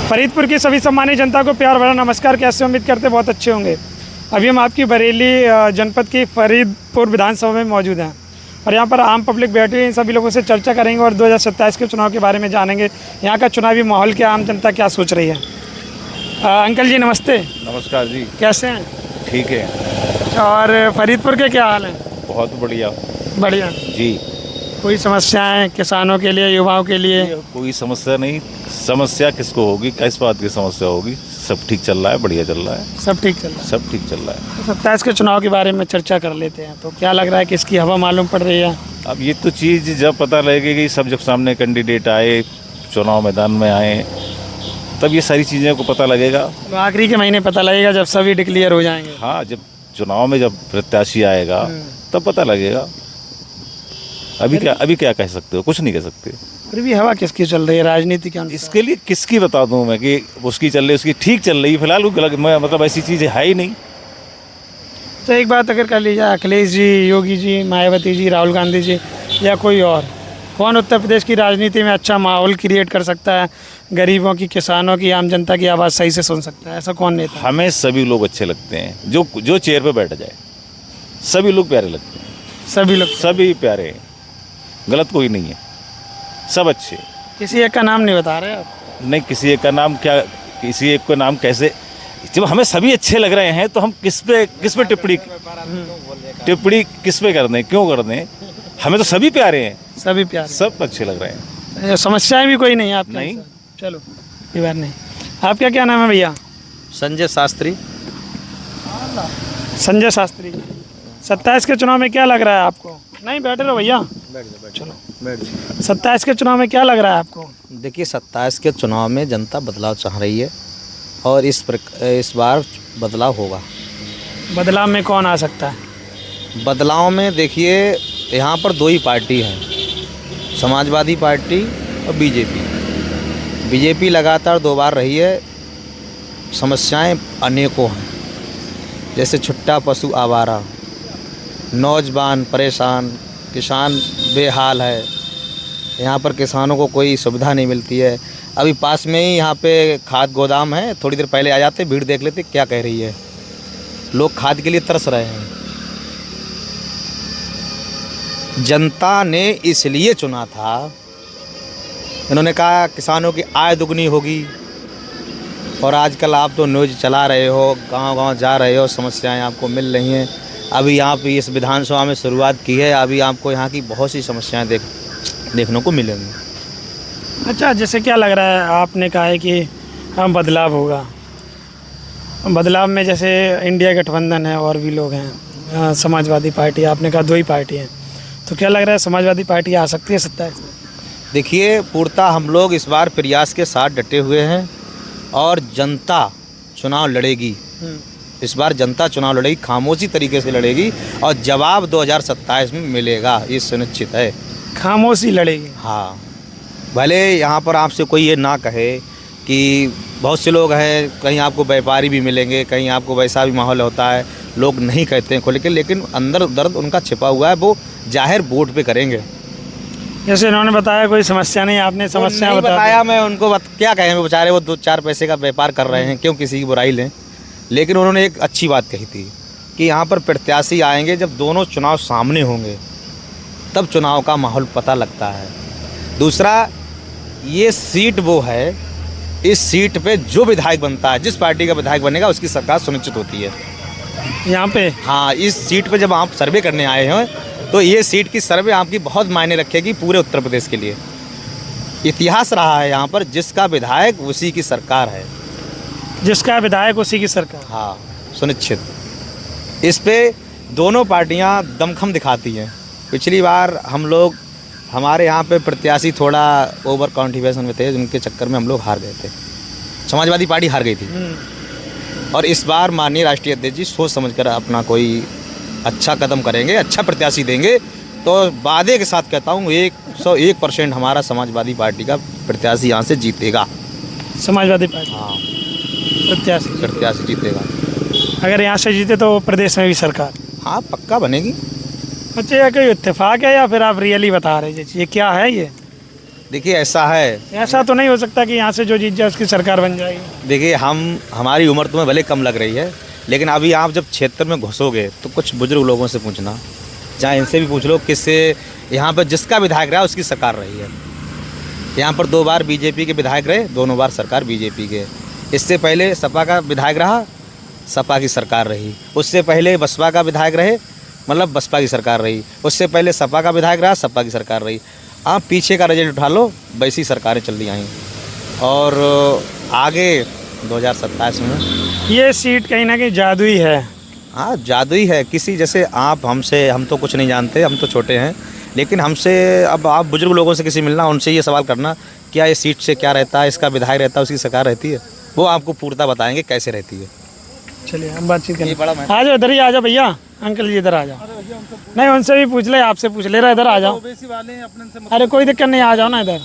फरीदपुर की सभी सम्मानित जनता को प्यार भरा नमस्कार। कैसे उम्मीद करते बहुत अच्छे होंगे। अभी हम आपकी बरेली जनपद की फरीदपुर विधानसभा में मौजूद हैं और यहाँ पर आम पब्लिक बैठी हुई इन सभी लोगों से चर्चा करेंगे और 2027 के चुनाव के बारे में जानेंगे। यहाँ का चुनावी माहौल क्या, आम जनता क्या सोच रही है। अंकल जी नमस्ते। नमस्कार जी। कैसे हैं? ठीक है। और फरीदपुर के क्या हाल है? बहुत बढ़िया। बढ़िया जी। कोई समस्याएं किसानों के लिए, युवाओं के लिए? कोई समस्या नहीं। समस्या किसको होगी, किस बात की समस्या होगी? सब ठीक चल रहा है, बढ़िया चल रहा है। सब ठीक चल रहा है। सब ठीक चल रहा है। 27 के चुनाव के बारे में चर्चा कर लेते हैं। तो क्या लग रहा है, किसकी हवा मालूम पड़ रही है? अब ये तो चीज़ जब पता लगेगी, सब जब सामने कैंडिडेट आए, चुनाव मैदान में आए, तब ये सारी चीज़ें को पता लगेगा। तो आखिरी के महीने पता लगेगा जब सभी डिक्लेयर हो जाएंगे। हाँ, जब चुनाव में जब प्रत्याशी आएगा तब पता लगेगा। अभी क्या कह सकते हो? कुछ नहीं कह सकते। फिर भी हवा किसकी चल रही है राजनीति के अनुसार? इसके लिए किसकी बता दूं मैं कि उसकी चल रही, उसकी ठीक चल रही। फिलहाल मतलब ऐसी चीज़ है ही नहीं। तो एक बात अगर कर ली जाए, अखिलेश जी, योगी जी, मायावती जी, राहुल गांधी जी या कोई और, कौन उत्तर प्रदेश की राजनीति में अच्छा माहौल क्रिएट कर सकता है? गरीबों की, किसानों की, आम जनता की आवाज़ सही से सुन सकता है, ऐसा कौन नेता? हमें सभी लोग अच्छे लगते हैं। जो चेयर पे बैठ जाए सभी लोग प्यारे लगते हैं। सभी लोग सभी प्यारे हैं, गलत कोई नहीं है, सब अच्छे। किसी एक का नाम नहीं बता रहे आप? नहीं, किसी एक का नाम क्या, किसी एक का नाम कैसे? जब हमें सभी अच्छे लग रहे हैं तो हम किस पे टिप्पणी किस पे कर दें, क्यों कर दें? हमें तो सभी प्यारे हैं। सभी प्यार, सब अच्छे लग रहे हैं। समस्याएं भी कोई नहीं है आपके? नहीं। चलो ये बात नहीं। आपका क्या नाम है भैया? संजय शास्त्री। संजय शास्त्री। 27 के चुनाव में क्या लग रहा है आपको? नहीं, बैठे रहो भैया। चलो बैठ 27 के चुनाव में क्या लग रहा है आपको? देखिए, 27 के चुनाव में जनता बदलाव चाह रही है और इस बार बदलाव होगा। बदलाव में कौन आ सकता है? बदलाव में देखिए, यहाँ पर दो ही पार्टी हैं, समाजवादी पार्टी और बीजेपी लगातार 2 बार रही है। समस्याएं अनेकों हैं, जैसे छुट्टा पशु आवारा, नौजवान परेशान, किसान बेहाल है। यहाँ पर किसानों को कोई सुविधा नहीं मिलती है। अभी पास में ही यहाँ पे खाद गोदाम है, थोड़ी देर पहले आ जाते, भीड़ देख लेते क्या कह रही है। लोग खाद के लिए तरस रहे हैं। जनता ने इसलिए चुना था, इन्होंने कहा किसानों की आय दुगनी होगी। और आजकल आप तो न्यूज़ चला रहे हो, गांव-गांव जा रहे हो, समस्याएं आपको मिल रही हैं। अभी यहाँ पे इस विधानसभा में शुरुआत की है, अभी आपको यहाँ की बहुत सी समस्याएं देखने को मिलेंगी। अच्छा, जैसे क्या लग रहा है, आपने कहा है कि हम बदलाव होगा। बदलाव में जैसे इंडिया गठबंधन है और भी लोग हैं, समाजवादी पार्टी, आपने कहा 2 ही पार्टी हैं, तो क्या लग रहा है समाजवादी पार्टी आ सकती है 27 में? देखिए, पूर्णतः हम लोग इस बार प्रयास के साथ डटे हुए हैं और जनता चुनाव लड़ेगी। इस बार जनता चुनाव लड़ेगी, खामोशी तरीके से लड़ेगी और जवाब 2027 में मिलेगा, ये सुनिश्चित है। खामोशी लड़ेगी? हाँ, भले यहाँ पर आपसे कोई ये ना कहे कि बहुत से लोग हैं, कहीं आपको व्यापारी भी मिलेंगे, कहीं आपको वैसा भी माहौल होता है, लोग नहीं कहते हैं खुल के, लेकिन अंदर दर्द उनका छिपा हुआ है, वो जाहिर वोट पे करेंगे। जैसे इन्होंने बताया कोई समस्या नहीं, आपने समस्या बताया, मैं उनको क्या कहें, वो बेचारे वो 2-4 पैसे का व्यापार कर रहे हैं, क्यों किसी की बुराई लें। लेकिन उन्होंने एक अच्छी बात कही थी कि यहाँ पर प्रत्याशी आएंगे, जब दोनों चुनाव सामने होंगे तब चुनाव का माहौल पता लगता है। दूसरा, ये सीट वो है, इस सीट पे जो विधायक बनता है, जिस पार्टी का विधायक बनेगा उसकी सरकार सुनिश्चित होती है यहाँ पे। हाँ, इस सीट पे जब आप सर्वे करने आए हैं तो ये सीट की सर्वे आपकी बहुत मायने रखेगी पूरे उत्तर प्रदेश के लिए। इतिहास रहा है यहाँ पर, जिसका विधायक उसी की सरकार है। जिसका विधायक उसी की सरकार? हाँ, सुनिश्चित। इस पे दोनों पार्टियाँ दमखम दिखाती हैं। पिछली बार हमारे यहाँ पे प्रत्याशी थोड़ा ओवर कॉन्फिडेंस में थे, जिनके चक्कर में हम लोग हार गए थे, समाजवादी पार्टी हार गई थी। और इस बार माननीय राष्ट्रीय अध्यक्ष जी सोच समझकर अपना कोई अच्छा कदम करेंगे, अच्छा प्रत्याशी देंगे, तो वादे के साथ कहता हूँ 101% हमारा समाजवादी पार्टी का प्रत्याशी यहाँ से जीतेगा। समाजवादी पार्टी? हाँ, प्रत्याशी जीतेगा। अगर यहाँ से जीते तो प्रदेश में भी सरकार? हाँ, पक्का बनेगी। अच्छा, ये कोई इत्तेफाक है या फिर आप रियली बता रहे हैं? ये क्या है? देखिए ऐसा है, ऐसा तो नहीं हो सकता कि यहाँ से जो जीत जाए उसकी सरकार बन जाएगी। देखिए हमारी उम्र तुम्हें भले कम लग रही है, लेकिन अभी आप जब क्षेत्र में घुसोगे तो कुछ बुजुर्ग लोगों से पूछना, चाहे इनसे भी पूछ लो, किससे यहाँ पर जिसका विधायक रहा उसकी सरकार रही है। यहाँ पर 2 बार बीजेपी के विधायक रहे, दोनों बार सरकार बीजेपी के। इससे पहले सपा का विधायक रहा, सपा की सरकार रही। उससे पहले बसपा का विधायक रहे, मतलब बसपा की सरकार रही। उससे पहले सपा का विधायक रहा, सपा की सरकार रही। आप पीछे का रिजल्ट उठा लो, वैसी सरकारें चल रही आई। और आगे 2027 में ये सीट कहीं ना कहीं जादुई है। हाँ जादुई है। किसी जैसे आप हमसे, हम तो कुछ नहीं जानते, हम तो छोटे हैं, लेकिन हमसे अब आप बुजुर्ग लोगों से किसी मिलना, उनसे ये सवाल करना क्या ये सीट से क्या रहता है, इसका विधायक रहता है, उसकी सरकार रहती है, वो आपको पूर्णतः बताएंगे कैसे रहती है। चलिए हम बातचीत करें। बड़ा आ जाओ इधर ही आ जाओ भैया, अंकल जी इधर आ जाओ। नहीं उनसे भी पूछ ले, आपसे पूछ ले रहा, इधर आ जाओ। अरे कोई दिक्कत नहीं, आ जाओ ना इधर।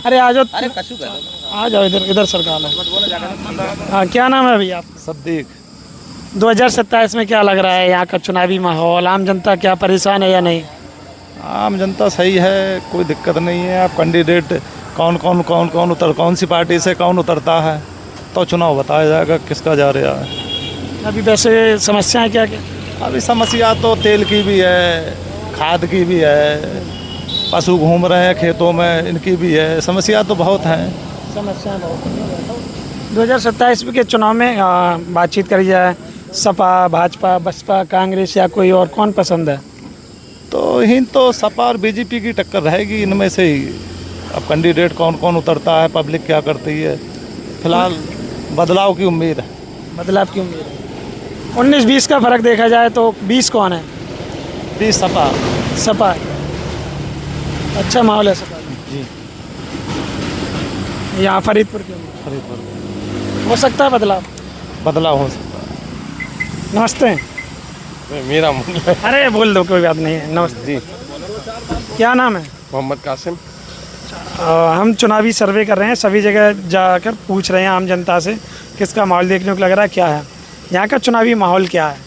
अरे आ जाओ, आ जाओ इधर, इधर सरकार है। हाँ क्या नाम है भैया आप? सद्दीक। 2027 में क्या लग रहा है यहाँ का चुनावी माहौल, आम जनता क्या परेशान है या नहीं? आम जनता सही है, कोई दिक्कत नहीं है। आप कैंडिडेट कौन सी पार्टी से कौन उतरता है तो चुनाव बताया जाएगा किसका जा रहा है। अभी वैसे समस्याएं क्या क्या? अभी समस्या तो तेल की भी है, खाद की भी है, पशु घूम रहे हैं खेतों में, इनकी भी है। समस्या तो बहुत हैं। समस्याएं बहुत। 2027 के चुनाव में बातचीत करी जाए, सपा, भाजपा, बसपा, कांग्रेस या कोई और, कौन पसंद है? तो इन तो सपा और बीजेपी की टक्कर रहेगी इनमें से ही। अब कैंडिडेट कौन उतरता है, पब्लिक क्या करती है, फिलहाल बदलाव की उम्मीद है। बदलाव की उम्मीद है। 19-20 का फर्क देखा जाए तो 20 कौन है? 20 सपा। सपा। अच्छा माहौल है सपा में। जी यहाँ फरीदपुर के हो सकता है बदलाव हो सकता है। नमस्ते। मेरा अरे बोल दो, कोई बात नहीं है। नमस्ते जी, क्या नाम है? मोहम्मद कासिम। हम चुनावी सर्वे कर रहे हैं, सभी जगह जाकर पूछ रहे हैं आम जनता से किसका माहौल देखने को लग रहा है, क्या है यहाँ का चुनावी माहौल, क्या है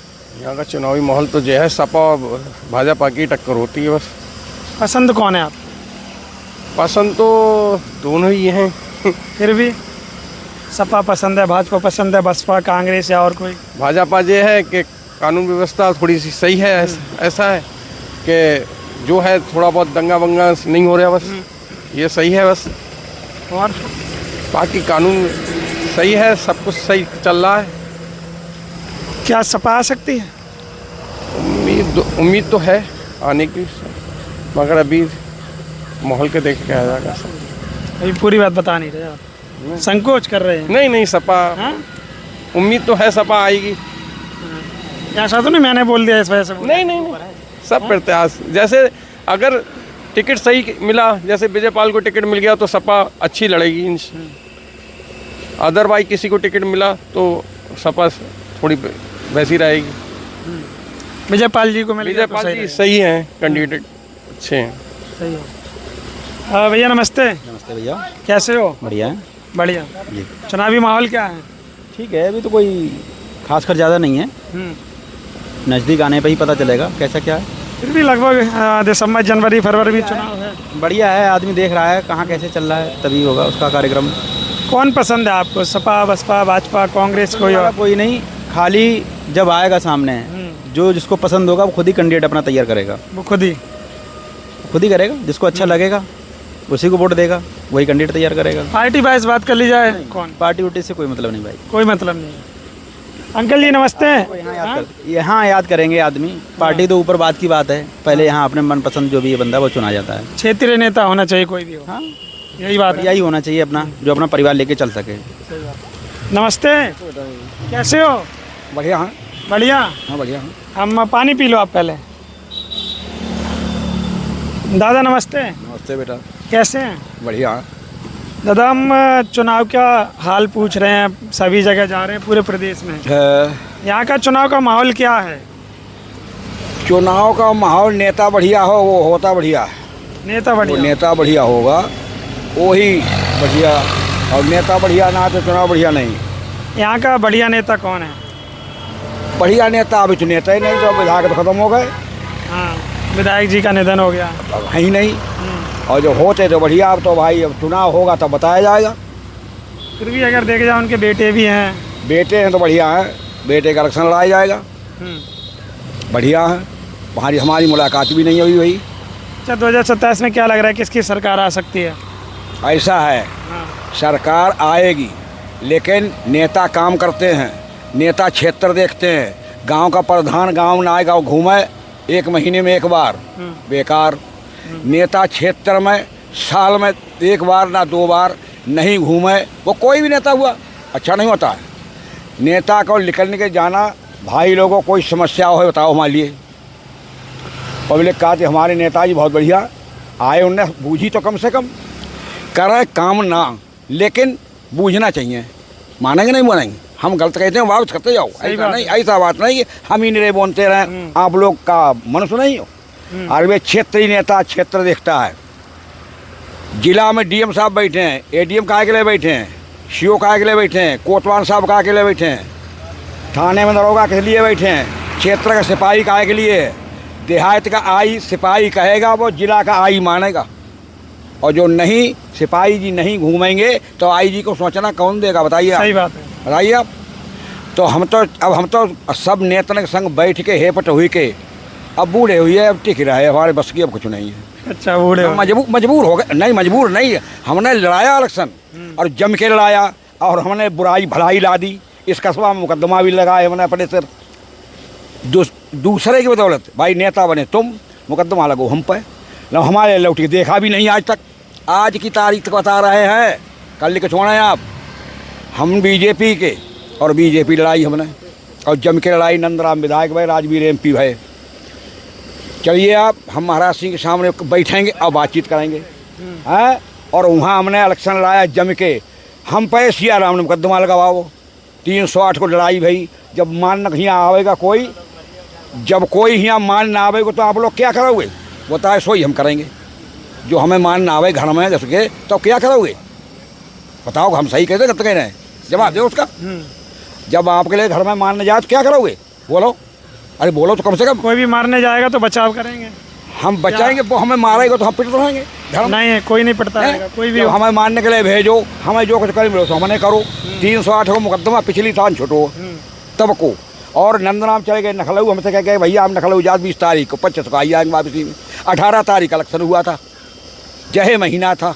यहाँ का चुनावी माहौल? तो जो है सपा और भाजपा की टक्कर होती है बस। पसंद कौन है आप? पसंद तो दोनों ही हैं। फिर भी सपा पसंद है, भाजपा पसंद है, बसपा, कांग्रेस या और कोई? भाजपा ये है कि कानून व्यवस्था थोड़ी सी सही है। ऐसा है कि जो है थोड़ा बहुत दंगा वंगा नहीं हो रहा, बस ये सही है बस। और बाकी कानून सही है, सब कुछ सही चल रहा है। क्या सपा आ सकती है? उम्मीद तो है आने की, मगर अभी माहौल के देख के आ जाएगा। अभी पूरी बात बता नहीं रहे आप, संकोच कर रहे हैं। नहीं सपा, हाँ? उम्मीद तो है सपा आएगी। ऐसा तो नहीं मैंने बोल दिया इस वजह से? नहीं, सब प्रत्याश जैसे अगर टिकट सही मिला, जैसे विजयपाल को टिकट मिल गया तो सपा अच्छी लड़ेगी। अदरवाइज किसी को टिकट मिला तो सपा थोड़ी वैसी रहेगी। विजयपाल जी को मिल गया तो विजयपाल जी सही हैं, कैंडिडेट अच्छे हैं। सही हो। भैया नमस्ते। नमस्ते भैया, कैसे हो? बढ़िया है बढ़िया। जी। चुनावी माहौल क्या है? ठीक है, अभी तो कोई खास कर ज़्यादा नहीं है, नज़दीक आने पे ही पता चलेगा कैसा क्या है। फिर भी लगभग दिसंबर, जनवरी, फरवरी भी चुनाव है। बढ़िया है, आदमी देख रहा है कहाँ कैसे चल रहा है, तभी होगा उसका कार्यक्रम। कौन पसंद है आपको, सपा, बसपा, भाजपा, कांग्रेस, कोई और? कोई नहीं, खाली जब आएगा सामने जो जिसको पसंद होगा वो खुद ही कैंडिडेट अपना तैयार करेगा। वो खुद ही करेगा, जिसको अच्छा लगेगा उसी को वोट देगा, वही कैंडिडेट तैयार करेगा। पार्टी वाइज बात कर ली जाए, कौन? पार्टी उटी से कोई मतलब नहीं भाई, कोई मतलब नहीं है। अंकल जी नमस्ते। यहाँ याद करेंगे आदमी, पार्टी तो ऊपर बात की बात है, पहले यहाँ अपने मनपसंद जो भी ये बंदा वो चुना जाता है। क्षेत्रीय नेता होना चाहिए कोई भी हो। हाँ यही बात है। यही होना चाहिए अपना, जो अपना परिवार लेके चल सके। नमस्ते, कैसे हो? बढ़िया। हाँ बढ़िया। हाँ बढ़िया। हम पानी पी लो आप पहले। दादा नमस्ते। नमस्ते बेटा। कैसे हैं? बढ़िया। दादा हम चुनाव का हाल पूछ रहे हैं, सभी जगह जा रहे हैं पूरे प्रदेश में। यहाँ का चुनाव का माहौल क्या है? चुनाव का माहौल नेता बढ़िया हो वो होता बढ़िया। नेता बढ़िया? नेता बढ़िया होगा वो ही बढ़िया, और नेता बढ़िया ना तो चुनाव बढ़िया नहीं। यहाँ का बढ़िया नेता कौन है? बढ़िया नेता अभी तो नेता ही नहीं, तो विधायक तो खत्म हो गए। हाँ, विधायक जी का निधन हो गया। है ही नहीं। और जो होते तो बढ़िया। अब तो भाई अब चुनाव होगा तब बताया जाएगा। फिर भी अगर देखे जाए उनके बेटे भी हैं। बेटे हैं तो बढ़िया है, बेटे का इलेक्शन लड़ाया जाएगा, बढ़िया है। हमारी मुलाकात भी नहीं हुई भाई। अच्छा, 2027 में क्या लग रहा है किसकी सरकार आ सकती है? ऐसा है, सरकार आएगी लेकिन नेता काम करते हैं, नेता क्षेत्र देखते हैं। गांव का प्रधान गांव ना आए, गाँव घूमे 1 महीने में 1 बार, बेकार। नेता क्षेत्र में साल में 1 बार ना 2 बार नहीं घूमे, वो कोई भी नेता हुआ अच्छा नहीं होता है। नेता को निकलने के जाना, भाई लोगों कोई समस्या हो बताओ हमारे लिए। पब्लिक कहा कि हमारे नेताजी बहुत बढ़िया आए, उनने बूझी तो कम से कम करें काम ना, लेकिन बूझना चाहिए। मानेंगे नहीं मानेंगे, हम गलत कहते हैं वापस करते जाओ, ऐसा नहीं, ऐसा बात नहीं हम ही नहीं बोलते रहें। आप लोग का मनुष्य नहीं हो। और वे क्षेत्रीय नेता क्षेत्र देखता है। जिला में डीएम साहब बैठे हैं, एडीएम काहे के लिए बैठे हैं, सीओ काहे के लिए बैठे हैं, कोतवाल साहब काहे के लिए बैठे हैं, थाने में दरोगा के लिए बैठे हैं, क्षेत्र का सिपाही काहे के लिए, देहात का आई सिपाही कहेगा वो जिला का आई मानेगा। और जो नहीं सिपाही जी नहीं घूमेंगे तो आई जी को सोचना कौन देगा, बताइए। सही बात है, बताइए आप। तो हम तो सब नेता के संग बैठ के हेपट हुई के अब बूढ़े हुई है, अब टिक रहे, हमारे बस की अब कुछ नहीं है। अच्छा, बूढ़े हो। मजबूर हो गए। नहीं, मजबूर नहीं, हमने लड़ाया इलेक्शन और जम के लड़ाया, और हमने बुराई भलाई ला दी। इस कस्बा में मुकदमा भी लगाए हमने अपने सिर। दूसरे की बदौलत भाई नेता बने तुम, मुकदमा लगो हम पे। हमारे लौटी देखा भी नहीं आज तक। आज की तारीख तक बता रहे हैं, कल के छोड़ें आप। हम बीजेपी के, और बीजेपी लड़ाई हमने, और जम के लड़ाई। नंदराम विधायक भाई, राजवीर एमपी भाई। चलिए आप, हम महाराज सिंह के सामने बैठेंगे और बातचीत करेंगे हैं। और वहाँ हमने इलेक्शन लड़ाया जम के। हम पे सिया राम ने मुकदमा लगाओ, 308 को लड़ाई भाई। जब मान यहाँ आवेगा कोई, जब कोई यहाँ मान ना आवेगा तो आप लोग क्या करोगे बताए, सोई हम करेंगे। जो हमें मान ना आवे घर में जैसे के, तो क्या करोगे बताओ। हम सही कहते कह रहे हैं, जवाब दो उसका। जब आपके लिए घर में मारने जाए तो क्या करोगे, बोलो। अरे बोलो तो कम से कम। कोई भी मारने जाएगा तो बचाव करेंगे, हम बचाएंगे। वो हमें मारेगा तो हम पिट रहेंगे। नहीं, कोई नहीं पिटता है, कोई भी। हमें मारने के लिए भेजो, हमें जो कुछ कर मिलो तो हमने करो। 308 को मुकदमा पिछली साल छुटो तब को। और नंदराम चले गए नखलऊ, हमसे कह गए भैया हम नखलऊ जात 20 तारीख को 25 को आई आएंगे वापसी में। 18 तारीख इलेक्शन हुआ था, जहे महीना था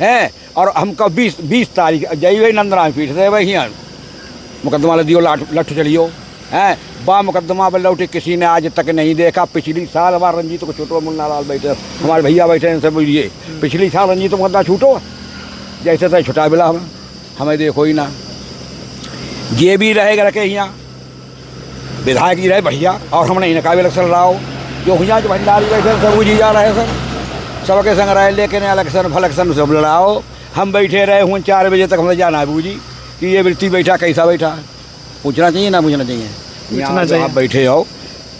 हैं। और हमको 20 तारीख जई हुई नंदराम पीठ से वही मुकदमा दियो, लठ चलियो हैं। बा मुकदमा पर लौटे किसी ने आज तक नहीं देखा। पिछली साल हमारे रंजीत को छूटो, मुन्ना लाल बैठे, हमारे भैया बैठे हैं, सब बोलिए पिछली साल रंजीत को मुकदमा छूटो, जैसे तय छुटा मिला हमें देखो ही ना। ये भी रहेगा रखे यहाँ विधायक जी रहे बढ़िया, और हमने इनका भी इलेक्शन लड़ाओ। जो हुआ जो भंडारी बैठे सब जी जा रहे सर, सबके संग रहे, लेकिन इलेक्शन फलेक्शन सब लड़ाओ। हम बैठे रहे हूँ 4 बजे तक हमने जाना है बूझी कि ये वृत्ति बैठा कैसा बैठा है। पूछना चाहिए ना पूछना चाहिए, आप बैठे हो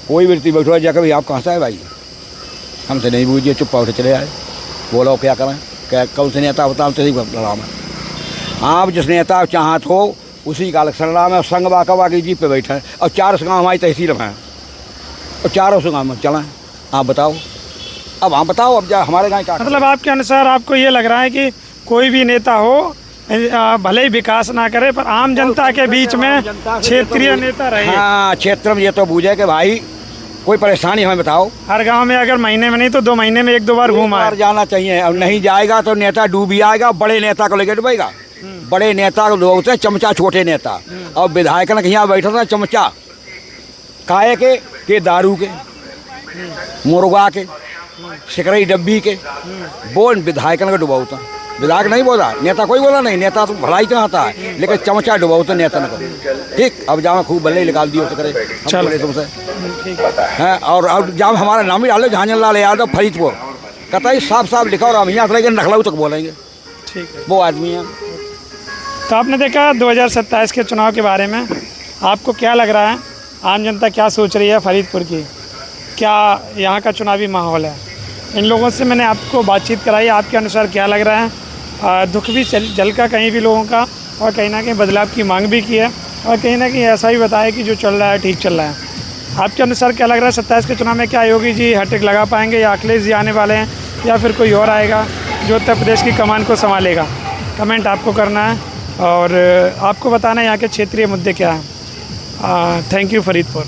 कोई वृत्ति बैठो जाकर भाई आप कहाँ से आए भाई, हमसे नहीं बूझिए, चुप उठे चले आए। बोलो क्या करें, क्या कौन से नेता बताओ तो लड़ा में। आप जिस नेता चाहत हो उसी का इलेक्शन लड़ा में। संग बाका की जीप पे बैठे हैं, और 4 गाँव हमारी तहसील में हैं, और 400 गाँव में चलाएँ। आप बताओ, अब आप बताओ, अब हमारे गाँव का मतलब आपके अनुसार आपको ये लग रहा है कि कोई भी नेता हो भले ही विकास ना करे पर आम जनता के बीच में क्षेत्रीय नेता रहे। हाँ, क्षेत्र में ये तो बूझे कि भाई कोई परेशानी हमें बताओ। हर गांव में अगर महीने में नहीं तो 2 महीने में 1-2 बार घूमा जाना चाहिए। और नहीं जाएगा तो नेता डूब ही आएगा, बड़े नेता को लेकर डूबेगा। बड़े नेता को लोग होते चमचा, छोटे नेता। और विधायक ने यहाँ बैठा था चमचा काहे के दारू के, मुर्गा के, सिकरई डब्बी के, बोल विधायक ने डुबाऊता। विधायक नहीं बोला, नेता कोई बोला नहीं, नेता तो भलाई चाहता है, लेकिन चमचा डुबाऊता नेता ने को। ठीक, अब जाओ खूब बल्ले निकाल दियो तो करे चल तुमसे हैं। और अब जाओ हमारा नाम ही डालो, झांझर लाल यादव फरीदपुर, कतई साफ साफ लिखा, और हम यहाँ से लेकर नखलऊ तक बोलेंगे। ठीक है, वो आदमी है। तो आपने देखा 2027 के चुनाव के बारे में आपको क्या लग रहा है, आम जनता क्या सोच रही है फरीदपुर की, क्या यहाँ का चुनावी माहौल है? इन लोगों से मैंने आपको बातचीत कराई, आपके अनुसार क्या लग रहा है? दुख भी जल का कहीं भी लोगों का, और कहीं ना कहीं बदलाव की मांग भी की है, और कहीं ना कहीं ऐसा ही बताया कि जो चल रहा है ठीक चल रहा है। आपके अनुसार क्या लग रहा है 27 के चुनाव में क्या योगी जी हैट्रिक लगा पाएंगे, या अखिलेश जी आने वाले हैं, या फिर कोई और आएगा जो उत्तर प्रदेश की कमान को संभालेगा? कमेंट आपको करना है और आपको बताना है यहाँ के क्षेत्रीय मुद्दे क्या हैं। Thank you Faridpur.